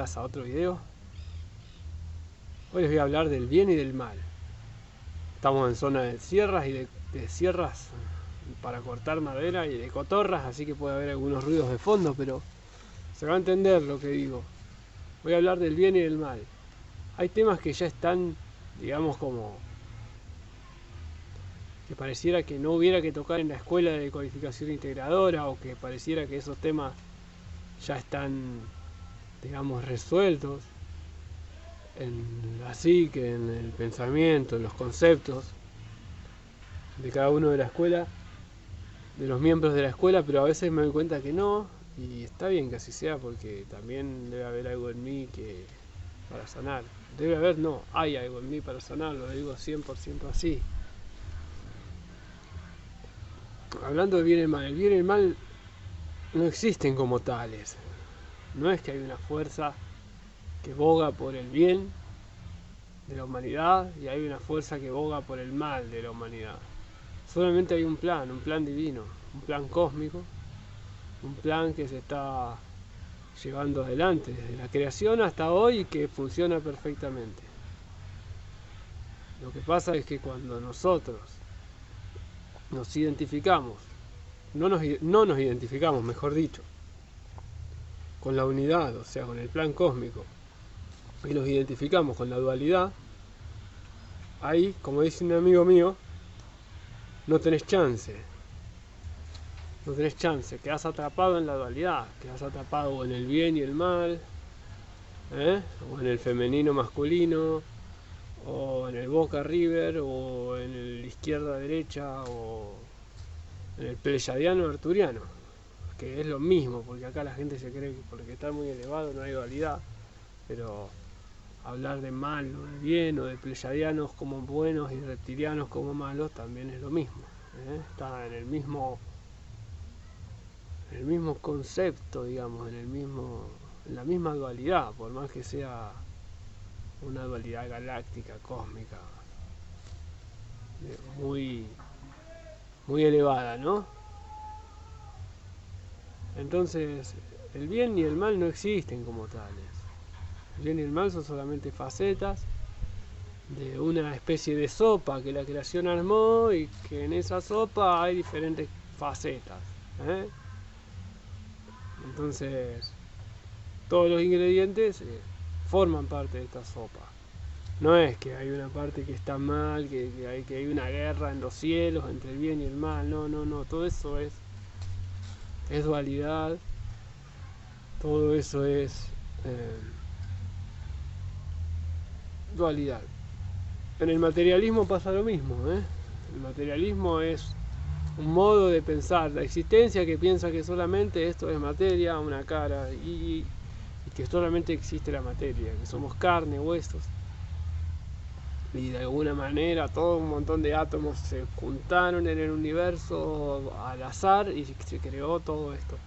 bienvenidas a otro video. Hoy les voy a hablar del bien y del mal. Estamos en zona de sierras y de sierras para cortar madera y de cotorras, así que puede haber algunos ruidos de fondo, pero se va a entender lo que digo. Voy a hablar del bien y del mal. Hay temas que ya están, digamos, como que pareciera que no hubiera que tocar en la escuela de codificación integradora, o que pareciera que esos temas ya están, digamos, resueltos en la psique, en el pensamiento, en los conceptos de cada uno de la escuela, de los miembros de la escuela, pero a veces me doy cuenta que no, y está bien que así sea, porque también debe haber algo en mí que para sanar. Debe haber, no, hay algo en mí para sanar, lo digo 100% así. Hablando de bien y el mal, el bien y el mal no existen como tales. No es que hay una fuerza que boga por el bien de la humanidad y hay una fuerza que boga por el mal de la humanidad. Solamente hay un plan divino, un plan cósmico, un plan que se está llevando adelante desde la creación hasta hoy y que funciona perfectamente. Lo que pasa es que cuando nosotros nos identificamos, no nos identificamos, mejor dicho, con la unidad, o sea, con el plan cósmico, y nos identificamos con la dualidad, ahí, como dice un amigo mío, no tenés chance. No tenés chance, quedás atrapado en la dualidad, quedás atrapado en el bien y el mal, o en el femenino masculino, o en el Boca River, o en el izquierda derecha, o en el pleyadiano arturiano, que es lo mismo, porque acá la gente se cree que porque está muy elevado no hay dualidad, pero hablar de mal o de bien, o de pleyadianos como buenos y reptilianos como malos, también es lo mismo, está en el mismo concepto, digamos, en la misma dualidad, por más que sea una dualidad galáctica, cósmica, muy, muy elevada, ¿no? Entonces, el bien y el mal no existen como tales. El bien y el mal son solamente facetas de una especie de sopa que la creación armó, y que en esa sopa hay diferentes facetas, Entonces, todos los ingredientes forman parte de esta sopa. No es que hay una parte que está mal, que hay una guerra en los cielos entre el bien y el mal. No. Todo eso es dualidad. Todo eso es dualidad. En el materialismo pasa lo mismo. El materialismo es un modo de pensar la existencia que piensa que solamente esto es materia, una cara, y que solamente existe la materia, que somos carne, huesos, y de alguna manera todo un montón de átomos se juntaron en el universo al azar y se creó todo esto.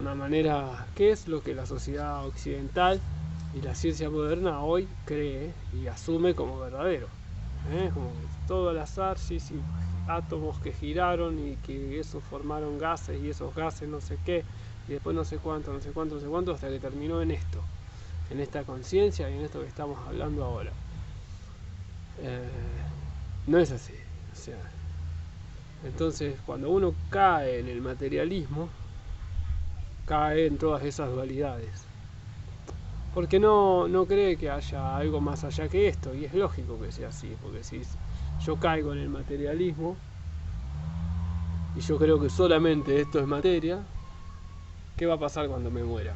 Una manera que es lo que la sociedad occidental y la ciencia moderna hoy cree y asume como verdadero, como que todo al azar, sí, átomos que giraron y que eso formaron gases, y esos gases no sé qué, y después no sé cuánto, hasta que terminó en esto, en esta conciencia y en esto que estamos hablando ahora. No es así, o sea, entonces cuando uno cae en el materialismo, cae en todas esas dualidades, porque no cree que haya algo más allá que esto, y es lógico que sea así, porque si yo caigo en el materialismo y yo creo que solamente esto es materia, ¿qué va a pasar cuando me muera?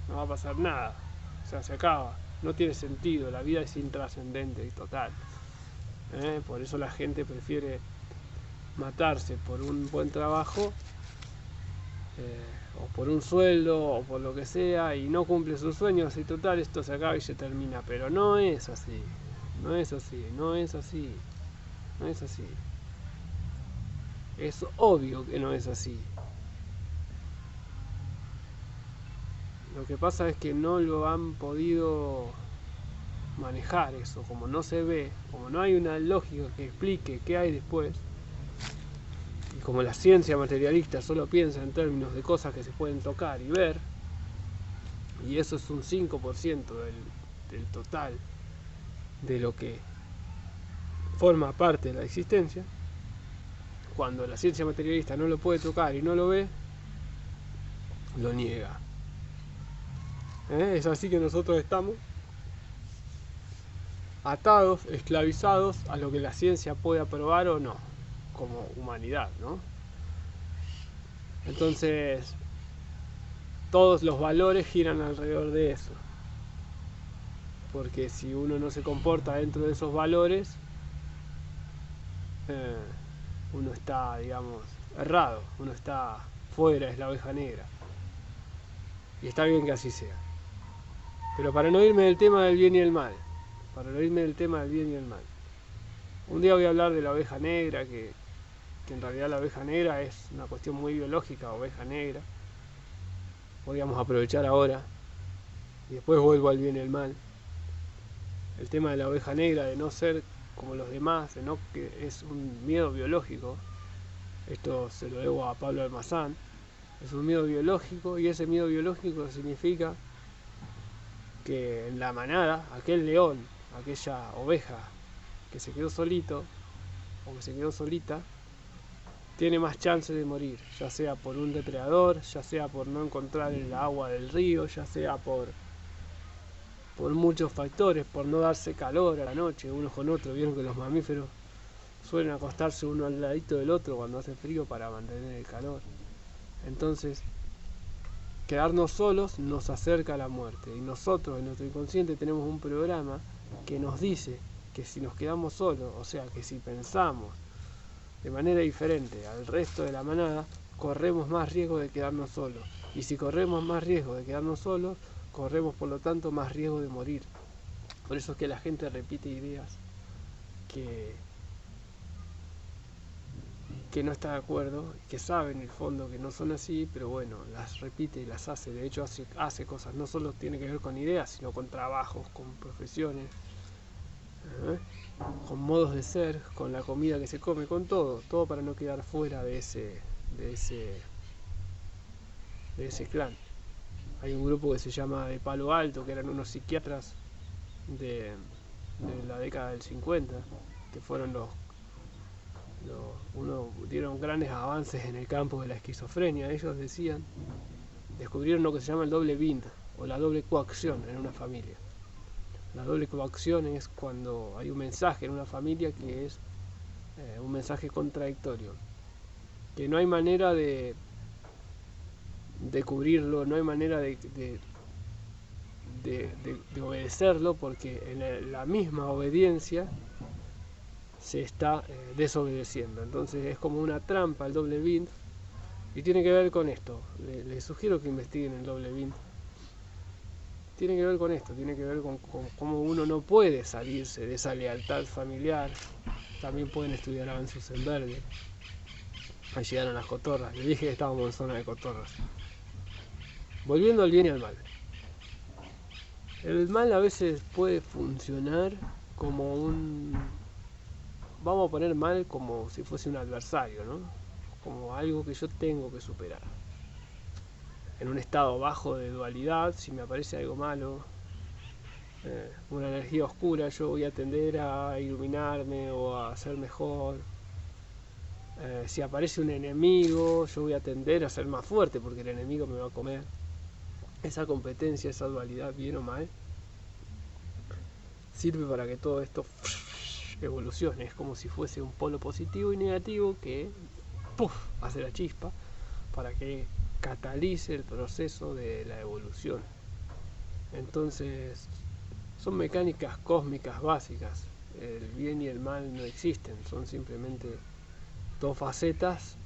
No va a pasar nada, o sea, se acaba, no tiene sentido, la vida es intrascendente y total. Por eso la gente prefiere matarse por un buen trabajo, o por un sueldo, o por lo que sea, y no cumple sus sueños, y total, esto se acaba y se termina. Pero no es así, no es así, no es así, no es así. Es obvio que no es así. Lo que pasa es que no lo han podido manejar eso, como no se ve, como no hay una lógica que explique qué hay después, y como la ciencia materialista solo piensa en términos de cosas que se pueden tocar y ver, y eso es un 5% del total de lo que forma parte de la existencia, cuando la ciencia materialista no lo puede tocar y no lo ve, lo niega. Es así que nosotros estamos atados, esclavizados a lo que la ciencia puede aprobar o no, como humanidad, ¿no? Entonces, todos los valores giran alrededor de eso. Porque si uno no se comporta dentro de esos valores, uno está, digamos, errado, uno está fuera, es la oveja negra. Y está bien que así sea. Pero para no irme del tema del bien y el mal, un día voy a hablar de la oveja negra, que en realidad la oveja negra es una cuestión muy biológica, oveja negra. Podríamos aprovechar ahora y después vuelvo al bien y el mal. El tema de la oveja negra, de no ser como los demás, de no, que es un miedo biológico. Esto se lo debo a Pablo Almazán. Es un miedo biológico, y ese miedo biológico significa que en la manada, aquel león, aquella oveja que se quedó solito o que se quedó solita, tiene más chance de morir, ya sea por un depredador, ya sea por no encontrar el agua del río, ya sea por muchos factores, por no darse calor a la noche unos con otros. Vieron que los mamíferos suelen acostarse uno al ladito del otro cuando hace frío para mantener el calor. Entonces, quedarnos solos nos acerca a la muerte, y nosotros en nuestro inconsciente tenemos un programa que nos dice que si nos quedamos solos, o sea que si pensamos de manera diferente al resto de la manada, corremos más riesgo de quedarnos solos, y si corremos más riesgo de quedarnos solos, corremos por lo tanto más riesgo de morir. Por eso es que la gente repite ideas que no está de acuerdo, que sabe en el fondo que no son así, pero bueno, las repite y las hace. De hecho hace cosas, no solo tiene que ver con ideas, sino con trabajos, con profesiones, con modos de ser, con la comida que se come, con todo para no quedar fuera de ese clan. Hay un grupo que se llama de Palo Alto, que eran unos psiquiatras de la década del 50, que fueron dieron grandes avances en el campo de la esquizofrenia. Ellos descubrieron lo que se llama el doble bind, o la doble coacción en una familia. La doble coacción es cuando hay un mensaje en una familia que es un mensaje contradictorio, que no hay manera de cubrirlo, no hay manera de obedecerlo, porque en la misma obediencia se está desobedeciendo. Entonces es como una trampa el doble bind, y tiene que ver con esto. Les sugiero que investiguen el doble bind. Tiene que ver con esto, tiene que ver con cómo uno no puede salirse de esa lealtad familiar. También pueden estudiar a Bansusenberger. Ahí llegaron las cotorras. Les dije que estábamos en zona de cotorras. Volviendo al bien y al mal. El mal a veces puede funcionar como vamos a poner mal como si fuese un adversario, ¿no? Como algo que yo tengo que superar. En un estado bajo de dualidad, si me aparece algo malo, una energía oscura, yo voy a tender a iluminarme o a ser mejor. Si aparece un enemigo, yo voy a tender a ser más fuerte porque el enemigo me va a comer. Esa competencia, esa dualidad, bien o mal, sirve para que todo esto evolucione. Es como si fuese un polo positivo y negativo que hace la chispa para que catalice el proceso de la evolución. Entonces son mecánicas cósmicas básicas. El bien y el mal no existen, son simplemente dos facetas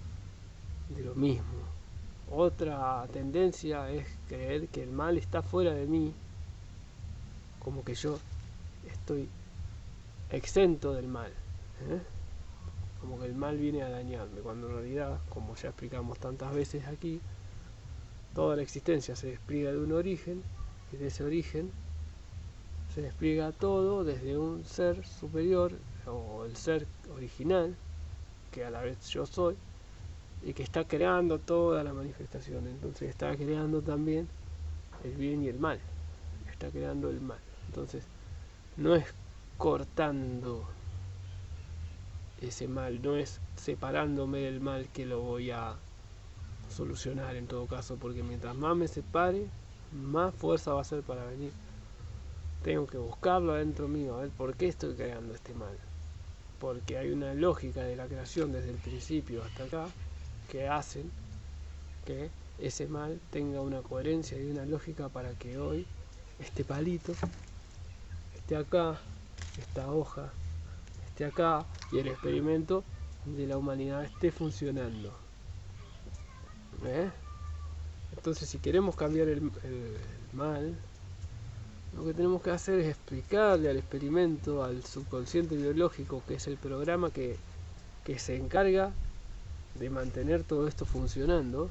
de lo mismo. Otra tendencia es creer que el mal está fuera de mí, como que yo estoy exento del mal, como que el mal viene a dañarme, cuando en realidad, como ya explicamos tantas veces aquí, toda la existencia se despliega de un origen, y de ese origen se despliega todo desde un ser superior, o el ser original, que a la vez yo soy, y que está creando toda la manifestación. Entonces está creando también el bien y el mal, está creando el mal. Entonces no es cortando ese mal, no es separándome del mal que lo voy a solucionar en todo caso, porque mientras más me separe, más fuerza va a ser para venir. Tengo que buscarlo adentro mío, a ver por qué estoy creando este mal, porque hay una lógica de la creación desde el principio hasta acá que hacen que ese mal tenga una coherencia y una lógica para que hoy este palito esté acá, esta hoja esté acá y el experimento de la humanidad esté funcionando. Entonces, si queremos cambiar el mal, lo que tenemos que hacer es explicarle al experimento, al subconsciente biológico, que es el programa que se encarga de mantener todo esto funcionando.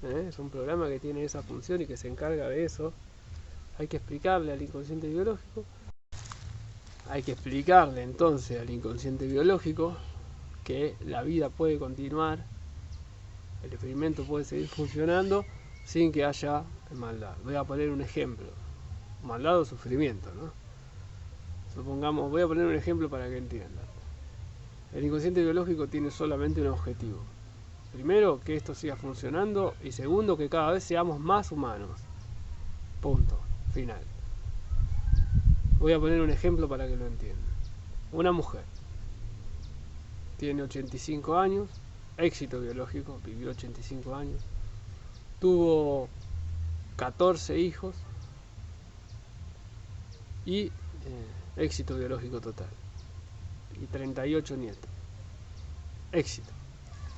Es un programa que tiene esa función y que se encarga de eso. Hay que explicarle al inconsciente biológico. Hay que explicarle entonces al inconsciente biológico que la vida puede continuar, el experimento puede seguir funcionando sin que haya maldad. Voy a poner un ejemplo. Maldad o sufrimiento, ¿no? Supongamos, voy a poner un ejemplo para que entiendan. El inconsciente biológico tiene solamente un objetivo. Primero, que esto siga funcionando, y segundo, que cada vez seamos más humanos. Punto. Final. Voy a poner un ejemplo para que lo entiendan. Una mujer tiene 85 años, éxito biológico, vivió 85 años, tuvo 14 hijos y éxito biológico total, y 38 nietos. Éxito.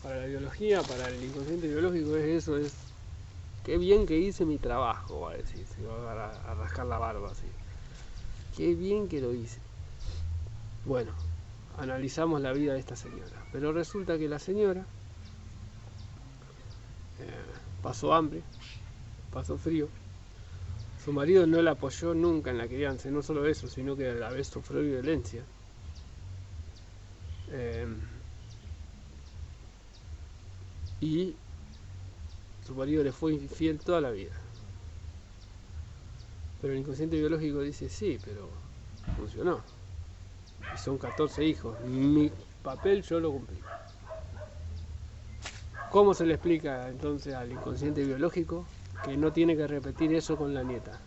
Para la biología, para el inconsciente biológico eso es qué bien que hice mi trabajo, va a decir, se va a rascar la barba así. Qué bien que lo hice. Bueno, analizamos la vida de esta señora, pero resulta que la señora pasó hambre, pasó frío. Su marido no la apoyó nunca en la crianza, no solo eso, sino que a la vez sufrió violencia. Y su marido le fue infiel toda la vida. Pero el inconsciente biológico dice, sí, pero funcionó. Y son 14 hijos. Mi papel yo lo cumplí. ¿Cómo se le explica entonces al inconsciente biológico que no tiene que repetir eso con la nieta?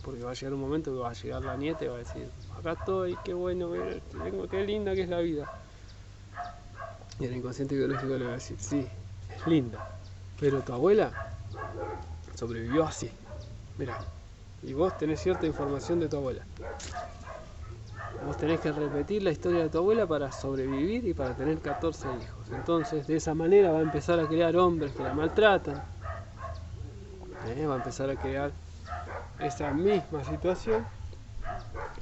Porque va a llegar un momento que va a llegar la nieta y va a decir, acá estoy, qué bueno, qué linda que es la vida. Y el inconsciente biológico le va a decir, sí, es linda, pero tu abuela sobrevivió así. Mirá, y vos tenés cierta información de tu abuela. Vos tenés que repetir la historia de tu abuela para sobrevivir y para tener 14 hijos. Entonces, de esa manera va a empezar a crear hombres que la maltratan. Va a empezar a crear esa misma situación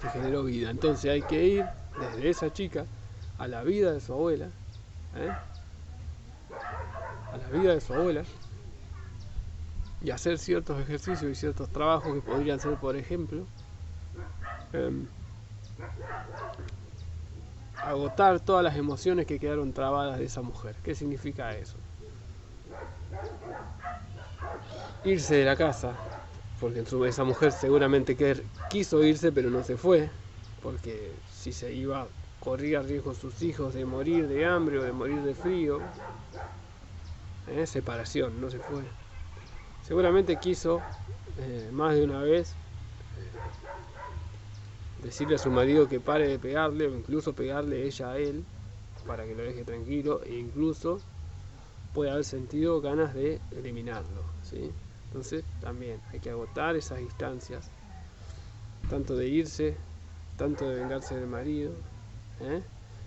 que generó vida. Entonces hay que ir desde esa chica a la vida de su abuela, a la vida de su abuela, y hacer ciertos ejercicios y ciertos trabajos que podrían ser, por ejemplo, agotar todas las emociones que quedaron trabadas de esa mujer. ¿Qué significa eso? Irse de la casa, porque esa mujer seguramente quiso irse pero no se fue, porque si se iba corría riesgo sus hijos de morir de hambre o de morir de frío. Separación, no se fue. Seguramente quiso más de una vez decirle a su marido que pare de pegarle, o incluso pegarle ella a él para que lo deje tranquilo, e incluso puede haber sentido ganas de eliminarlo, ¿sí? Entonces también hay que agotar esas instancias, tanto de irse, tanto de vengarse del marido,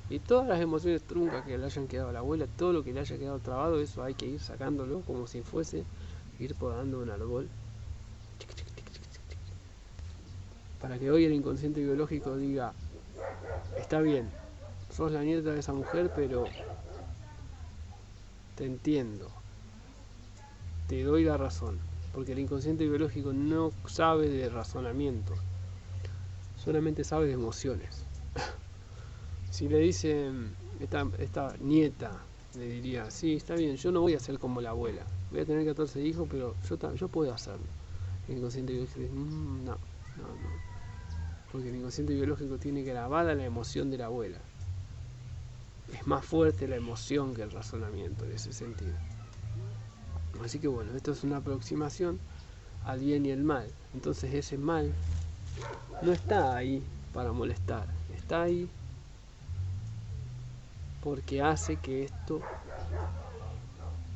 y todas las emociones truncas que le hayan quedado a la abuela, todo lo que le haya quedado trabado, eso hay que ir sacándolo como si fuese ir podando un árbol, para que hoy el inconsciente biológico diga, está bien, sos la nieta de esa mujer, pero te entiendo, te doy la razón, porque el inconsciente biológico no sabe de razonamiento, solamente sabe de emociones. Si le dicen, esta nieta le diría, sí, está bien, yo no voy a ser como la abuela, voy a tener 14 hijos, pero yo puedo hacerlo. El inconsciente biológico dice, no. Porque el inconsciente biológico tiene grabada la emoción de la abuela. Es más fuerte la emoción que el razonamiento en ese sentido. Así que bueno, esto es una aproximación al bien y el mal. Entonces ese mal no está ahí para molestar, está ahí porque hace que esto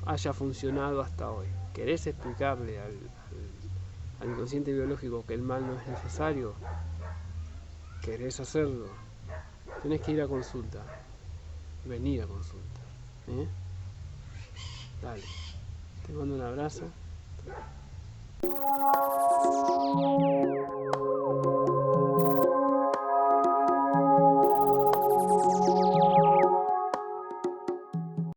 haya funcionado hasta hoy. ¿Querés explicarle al inconsciente biológico que el mal no es necesario? ¿Querés hacerlo? Tenés que ir a consulta, venir a consulta. Dale, te mando un abrazo.